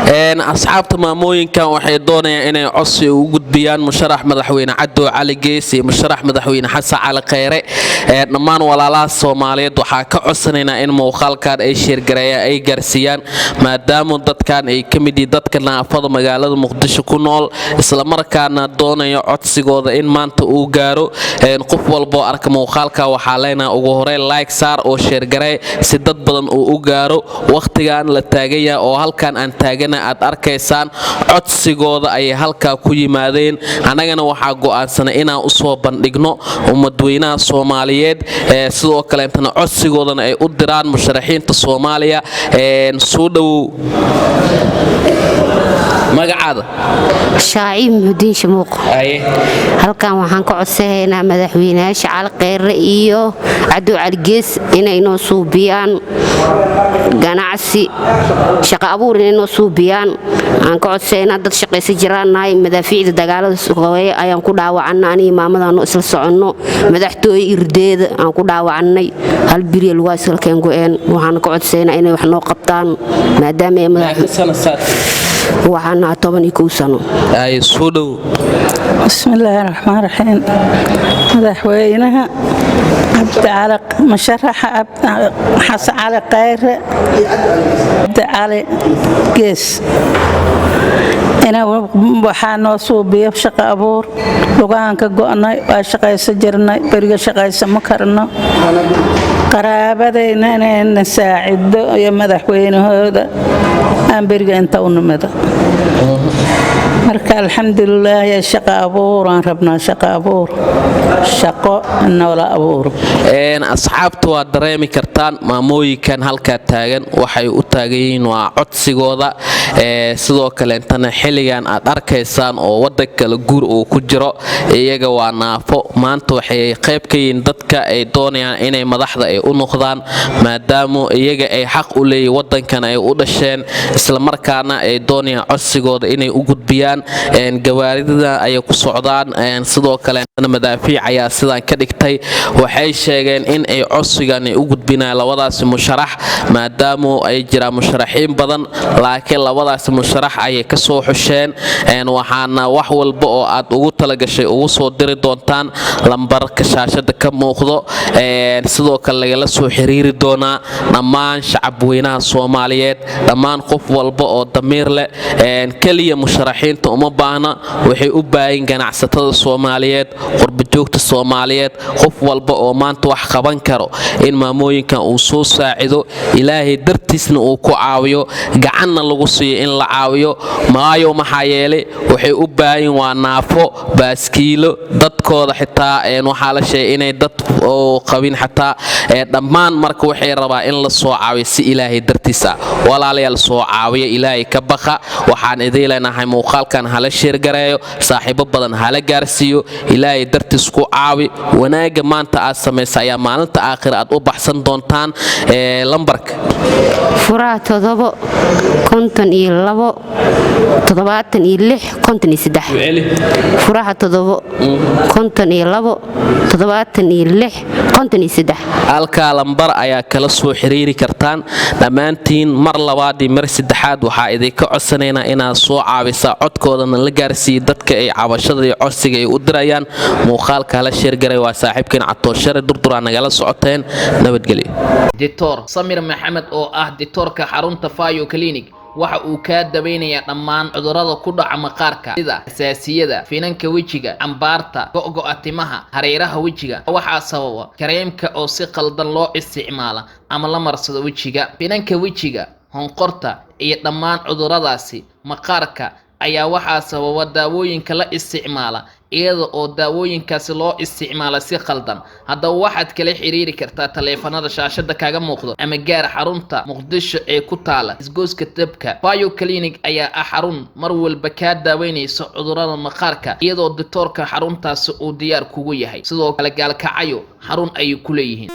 asxaabta maamooyinkan waxay doonayaan inay codsi u gudbiyaan musharax madaxweyne Cabdo Cali Gees iyo musharax madaxweyne Xasan Cali Kheyre dhammaan walaalaha Soomaaliyeed waxaa ka codsanaynaa in muuqaalkan ay sheergareeyaan ay gaarsiiyaan maadaama dadkan ay ka mid yihiin dadka naafada magaalada Muqdisho ku nool isla markaana doonaya codsigooda in maanta uu gaaro qof walba oo arka muuqaalka waxaa leenahay ugu horeyn like saar oo sheergareey si dad badan uu u gaaro waqtigan la taagan yahay oo halkan aan taagana aad arkaysaan codsigooda ay halka ku yimaadeen anagana waxaa go'aansanay inaan u soo bandhigno ummadweynaha Soomaaliyeed sidoo kale intana codsigoodana ay u diraan musharaxiinta Soomaaliya soo dhaw magacaada Shaaciib Mudiin Shamuuq halkan waxaan ka codsanaynaa madaxweynayaasha Cali Kheyre iyo Cabdo Cali Gees inay noo suubiyaan ganacsi shaqo abuur inay noo suubiyaan aan ka codsanaynaa dad shaqaysa jiraanahay madaafiicda dagaalada Soomaaliya ayaan ku dhaawacnaa aniga maamadan isla soconno madaxtooy irdeeda aan ku dhaawacnay hal biri lagu asalkeen go'een waxaan ka codsanaynaa inay wax noo qabtaan maadaama ay madaxweynaha waxaana 12 sano ay soo dhaw bismillaahir rahmaanir rahiim madaxweynaha Cabdo Cali musharaxa Xasan Cali Kheyre Cabdo Cali Gees waxaa noo suubiyo shaqo abuur lugahan ka go'nay waa shaqaysa jirnay bariga shaqaysa ma karno qaraabadayna inayna saacido iyo madaxweynahooda aan bariga inta u nimado marka alxamdulillaah ya shaqo abuur aan rabnaa shaqo abuur shaqo noola abuur asxaabtu waa dareemi kartaan maamooyinkan halka taagan waxay u taagan yihiin waa codsigooda sidoo kale intana xilligan aad arkaysaan oo wadan kala guur uu ku jiro iyaga waa naafo maanta waxay qayb ka yihiin dadka ay doonayaan inay madaxda ay u noqdaan maadaama iyaga ay xaq u leeyihiin wadankan ay u dhasheen isla markaana ay doonayaan codsigooda inay u gudbiyaan gawaarida ay ku socdaan sidoo kale madaafiic ayaa sidaan ka dhigtay waxay sheegeen in ay codsigan u gudbinayaan labadaas musharax maadaama ay jiraan musharaxiin badan laakiin labadaas musharax ay ka soo xusheen waxaana wax walba oo aad ugu talagashay ugu soo diri doontaan lambarka shaashada ka muuqdo sidoo kale lagala soo xiriiri doonaa dhammaan shacabweynaha Soomaaliyeed dhammaan qof walba oo damiir leh kaliya musharaxiinta uma baahna waxay u baahan ganacsatada Soomaaliyeed qurbajoogta Soomaaliyeed qof walba oo maanta wax qaban karo in maamooyinkan uu soo saacido ilaahay dartiisna uu ku caawiyo gacanna lagu siiyo in la caawiyo maayo maxaa yeelay waxay u baahan waa naafo baaskiilo dadkooda xitaa waxa la sheegay inay dad oo qabin xitaa dhammaan marka waxay rabaa in la soo caawiyo si ilaahay dartiisa walaalayaal soo caawiyo ilaahay ka baqa waxaan idin leenahay muuqaalkan hala sheer gareeyo saaxiibo badan hala gaarsiiyo ilaahay dartiis ku caawi wanaaga maanta aad sameysay ayaa maalinta aakhir aad u baxsan doontaan lambarka furaha 7 52 76 53 furaha 7 52 76 53 halka lambar ayaa kala soo xiriiri kartaan dhammaantiin mar labaad iyo mar saddexaad waxaa idinka codsanaynaa inaad soo caawisa codkoodana la gaarsiiyo dadka ay cabashada iyo codsiga ay u dirayaan muuqaalka la sheer garay waa saaxiibkeen Cabtooshare durdura nagala socoteen nabadgelyo Dr. Samir Maxamed oo ah doctorka xarunta Fayo Clinic waxa uu ka daweynayaa dhammaan cudurrada ku dhaca maqaarka sida xasaasiyada finanka wajiga cambaarta go'go'a timaha hareeraha wajiga waxa sababa kareemka oo si qaldan loo isticmaalo ama la marsado wajiga finanka wajiga honqorta iyo dhammaan cudurradaasi maqaarka ayaa waxa sababa daawooyinka la isticmaala iyada oo daawooyinkaasi loo isticmaalo si qaldan hadda waxaad kala xiriiri kartaa taleefanada shaashada kaaga muuqdo ama gaar xarunta Muqdisho ee ku taala isgooska dabka Fayo Clinic ayaa ah xarun mar walba ka daaweynayso cudurrada maqaarka iyadoo doctorka xaruntaasi uu diyaar kugu yahay sidoo kale gaalkacayo xarun ay ku leeyihiin